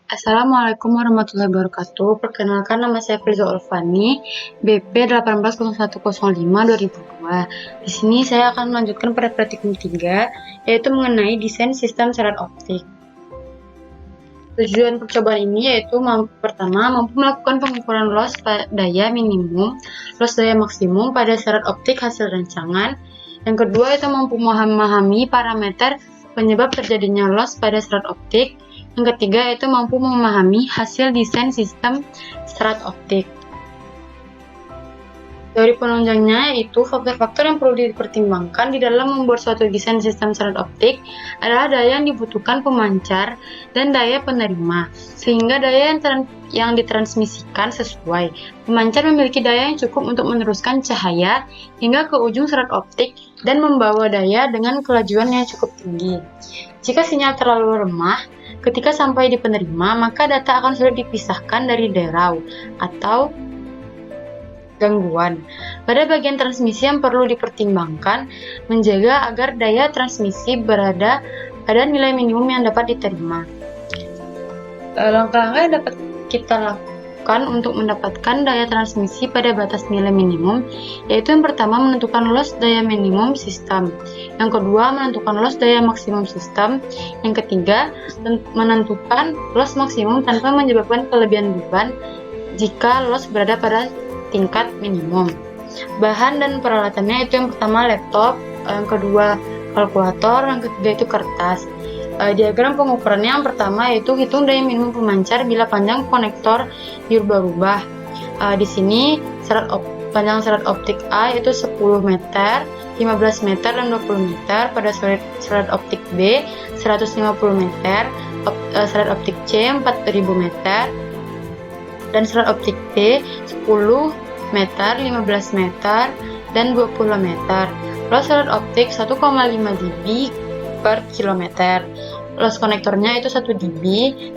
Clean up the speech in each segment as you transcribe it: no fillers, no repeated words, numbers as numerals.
Assalamualaikum warahmatullahi wabarakatuh. Perkenalkan, nama saya Feliza Olvani, BP 180105/2002. Di sini saya akan melanjutkan pada praktikum 3, yaitu mengenai desain sistem serat optik. Tujuan percobaan ini yaitu pertama, mampu melakukan pengukuran loss daya minimum, loss daya maksimum pada serat optik hasil rancangan. Yang kedua, itu mampu memahami parameter penyebab terjadinya loss pada serat optik. Yang ketiga, itu mampu memahami hasil desain sistem serat optik. Teori penunjangnya yaitu faktor-faktor yang perlu dipertimbangkan di dalam membuat suatu desain sistem serat optik adalah daya yang dibutuhkan pemancar dan daya penerima, sehingga daya yang ditransmisikan sesuai. Pemancar memiliki daya yang cukup untuk meneruskan cahaya hingga ke ujung serat optik dan membawa daya dengan kelajuan yang cukup tinggi. Jika sinyal terlalu lemah, ketika sampai di penerima, maka data akan sulit dipisahkan dari derau atau gangguan. Pada bagian transmisi yang perlu dipertimbangkan, menjaga agar daya transmisi berada pada nilai minimum yang dapat diterima. Langkah-langkah yang dapat kita lakukan untuk mendapatkan daya transmisi pada batas nilai minimum, yaitu yang pertama, menentukan loss daya minimum sistem. Yang kedua, menentukan loss daya maksimum sistem. Yang ketiga, menentukan loss maksimum tanpa menyebabkan kelebihan beban jika loss berada pada tingkat minimum. Bahan dan peralatannya itu yang pertama laptop, yang kedua kalkulator, yang ketiga itu kertas. Diagram pengukurannya yang pertama yaitu hitung daya minimum pemancar bila panjang konektor dirubah-rubah. Di sini panjang serat optik A yaitu 10 meter, 15 meter, dan 20 meter. Pada serat optik B 150 meter, serat optik C 4000 meter, dan serat optik D 10 meter, 15 meter, dan 20 meter. Loss serat optik 1,5 dB per kilometer. Loss konektornya itu 1 dB,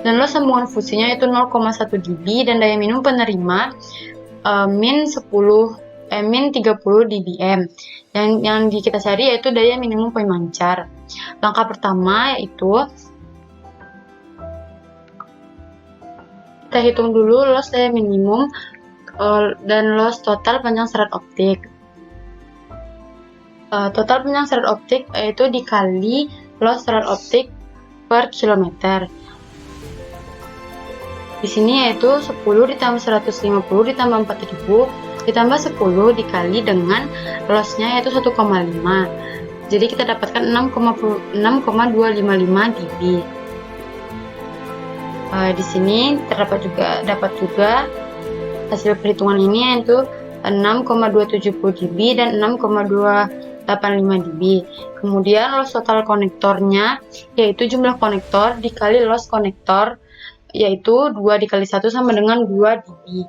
dan loss sambungan fusinya itu 0,1 dB, dan daya minimum penerima min 30 dBm. Yang kita cari yaitu daya minimum pemancar. Langkah pertama yaitu kita hitung dulu loss daya minimum dan loss total panjang serat optik. Total panjang serat optik yaitu dikali loss serat optik per kilometer. Di sini yaitu 10 ditambah 150 ditambah 4000 ditambah 10 dikali dengan lossnya yaitu 1,5. Jadi kita dapatkan 6,255 dB. Di sini dapat juga hasil perhitungan ini yaitu 6,270 dB dan 6,285 dB. Kemudian loss total konektornya yaitu jumlah konektor dikali loss konektor, yaitu 2 dikali 1 sama dengan 2 dB.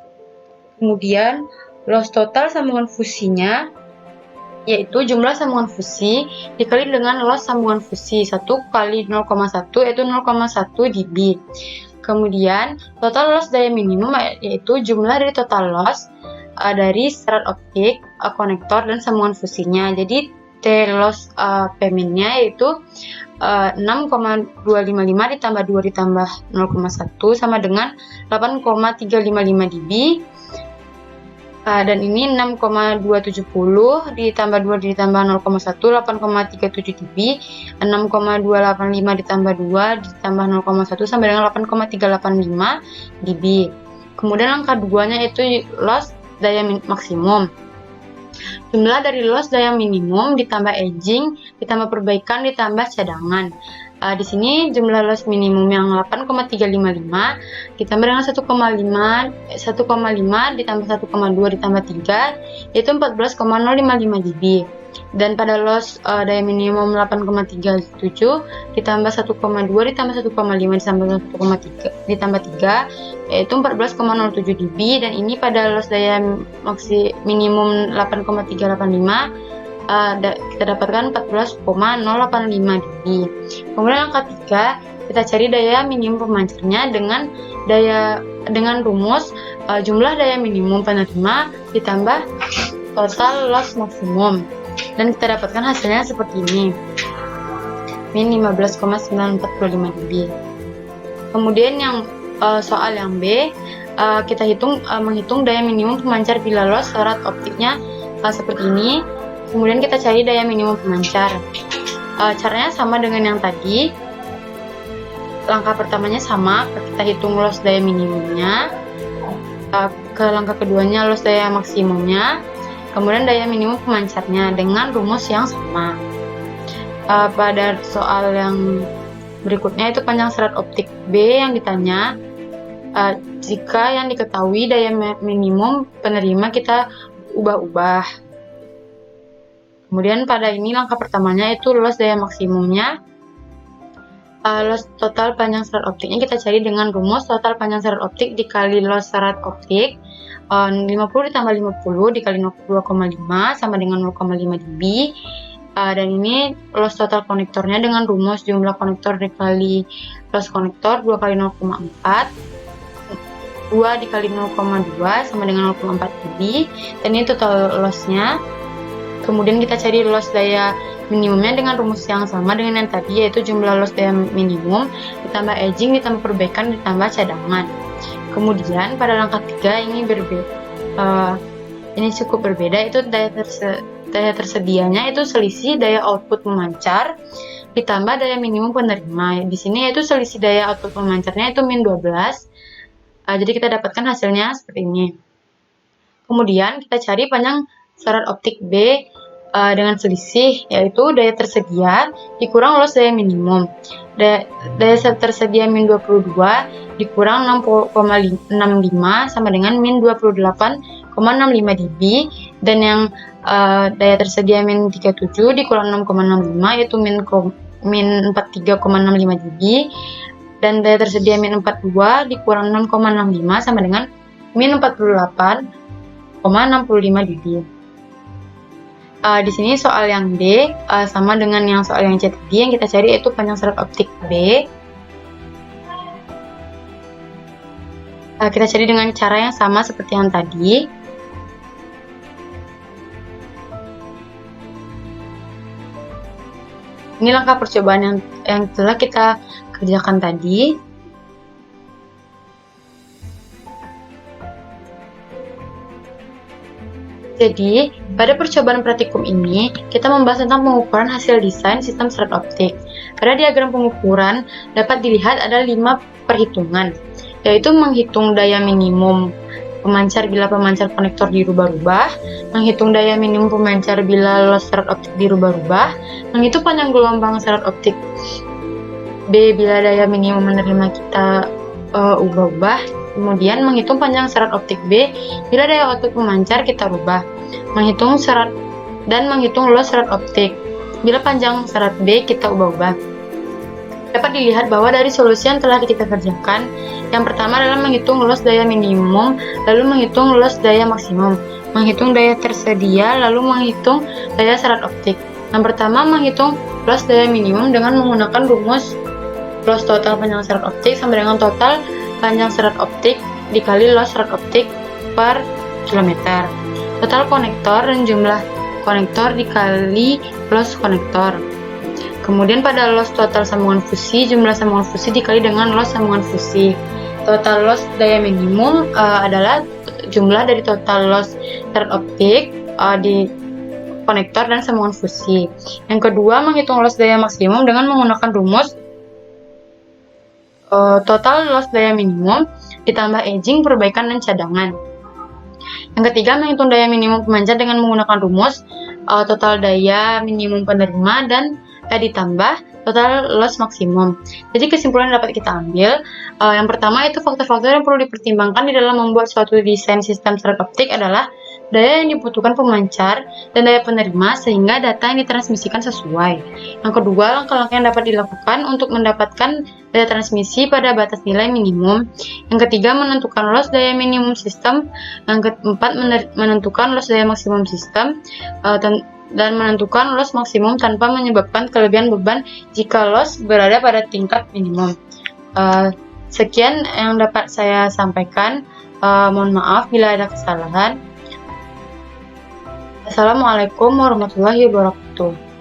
Kemudian loss total sambungan fusinya yaitu jumlah sambungan fusi dikali dengan loss sambungan fusi 1 kali 0,1 yaitu 0,1 dB. Kemudian total loss daya minimum yaitu jumlah dari total loss dari serat optik, konektor, dan sambungan fusinya. Jadi T loss P-nya yaitu 6,255 ditambah 2 ditambah 0,1 sama dengan 8,355 dB. Dan ini 6,270 ditambah 2 ditambah 0,1 8,37 dB, 6,285 ditambah 2 ditambah 0,1 sama dengan 8,385 dB. Kemudian angka 2-nya itu loss daya maksimum. Jumlah dari loss daya minimum ditambah edging ditambah perbaikan ditambah cadangan. Di sini jumlah loss minimum yang 8,355 ditambah dengan 1,5 ditambah 1,2 ditambah 3 yaitu 14,055 dB. Dan pada loss daya minimum 8,37 ditambah 1,2 ditambah 1,5 ditambah 3 yaitu 14,07 dB, dan ini pada loss daya minimum 8,385 kita dapatkan 14,085 dB. Kemudian angka 3 kita cari daya minimum pemancarnya dengan rumus jumlah daya minimum penerima ditambah total loss maksimum, dan kita dapatkan hasilnya seperti ini, min 15,945 dB. Kemudian yang Soal yang B, kita menghitung daya minimum pemancar bila loss syarat optiknya seperti ini. Kemudian kita cari daya minimum pemancar. Caranya sama dengan yang tadi. Langkah pertamanya sama, kita hitung loss daya minimumnya. Ke langkah keduanya loss daya maksimumnya. Kemudian daya minimum pemancarnya dengan rumus yang sama. Pada soal yang berikutnya itu panjang serat optik B yang ditanya. Jika yang diketahui daya minimum penerima kita ubah-ubah. Kemudian pada ini langkah pertamanya itu loss daya maksimumnya. Loss total panjang serat optiknya kita cari dengan rumus total panjang serat optik dikali loss serat optik. 50 ditambah 50 dikali 2,5 sama dengan 0,5 dB. Dan ini loss total konektornya dengan rumus jumlah konektor dikali loss konektor 2 kali 0,4, 2 dikali 0,2 sama dengan 0,4 dB. Dan ini total lossnya. Kemudian kita cari loss daya minimumnya dengan rumus yang sama dengan yang tadi, yaitu jumlah loss daya minimum ditambah edging ditambah perbaikan ditambah cadangan. Kemudian pada langkah 3 ini cukup berbeda, itu daya tersedianya itu selisih daya output pemancar ditambah daya minimum penerima. Di sini yaitu selisih daya output pemancarnya itu min 12. Jadi kita dapatkan hasilnya seperti ini. Kemudian kita cari panjang serat optik B dengan selisih, yaitu daya tersedia dikurang loss daya minimum. Daya tersedia min 22 dikurang 6,65 sama dengan min 28,65 dB, dan yang daya tersedia min 37 dikurang 6,65 yaitu min 43,65 dB, dan daya tersedia min 42 dikurang 6,65 sama dengan min 48,65 dB. Di sini soal yang D sama dengan yang soal yang C tadi, yang kita cari yaitu panjang serat optik B. Kita cari dengan cara yang sama seperti yang tadi. Ini langkah percobaan yang telah kita kerjakan tadi. Jadi, pada percobaan praktikum ini, kita membahas tentang pengukuran hasil desain sistem serat optik. Pada diagram pengukuran, dapat dilihat ada 5 perhitungan, yaitu menghitung daya minimum pemancar bila pemancar konektor dirubah-rubah, menghitung daya minimum pemancar bila loss serat optik dirubah-rubah, menghitung panjang gelombang serat optik B bila daya minimum menerima kita ubah-ubah, kemudian menghitung panjang serat optik B bila daya output pemancar kita rubah, menghitung loss serat optik bila panjang serat B kita ubah-ubah. Dapat dilihat bahwa dari solusi yang telah kita kerjakan, yang pertama adalah menghitung loss daya minimum, lalu menghitung loss daya maksimum, menghitung daya tersedia, lalu menghitung daya serat optik. Yang pertama menghitung loss daya minimum dengan menggunakan rumus loss total panjang serat optik sama dengan total panjang serat optik dikali loss serat optik per kilometer. Total konektor dan jumlah konektor dikali loss konektor. Kemudian pada loss total sambungan fusi, jumlah sambungan fusi dikali dengan loss sambungan fusi. Total loss daya minimum adalah jumlah dari total loss serat optik di konektor dan sambungan fusi. Yang kedua, menghitung loss daya maksimum dengan menggunakan rumus total loss daya minimum ditambah edging, perbaikan, dan cadangan. Yang ketiga, menghitung daya minimum pemancar dengan menggunakan rumus total daya minimum penerima dan ditambah total loss maksimum. Jadi kesimpulan yang dapat kita ambil, yang pertama itu faktor-faktor yang perlu dipertimbangkan di dalam membuat suatu desain sistem serat optik adalah daya yang dibutuhkan pemancar dan daya penerima sehingga data yang ditransmisikan sesuai. Yang kedua, langkah-langkah yang dapat dilakukan untuk mendapatkan daya transmisi pada batas nilai minimum. Yang ketiga, menentukan loss daya minimum sistem. Yang keempat, menentukan loss daya maksimum sistem dan menentukan loss maksimum tanpa menyebabkan kelebihan beban jika loss berada pada tingkat minimum. Sekian yang dapat saya sampaikan. Mohon maaf bila ada kesalahan. Assalamualaikum warahmatullahi wabarakatuh.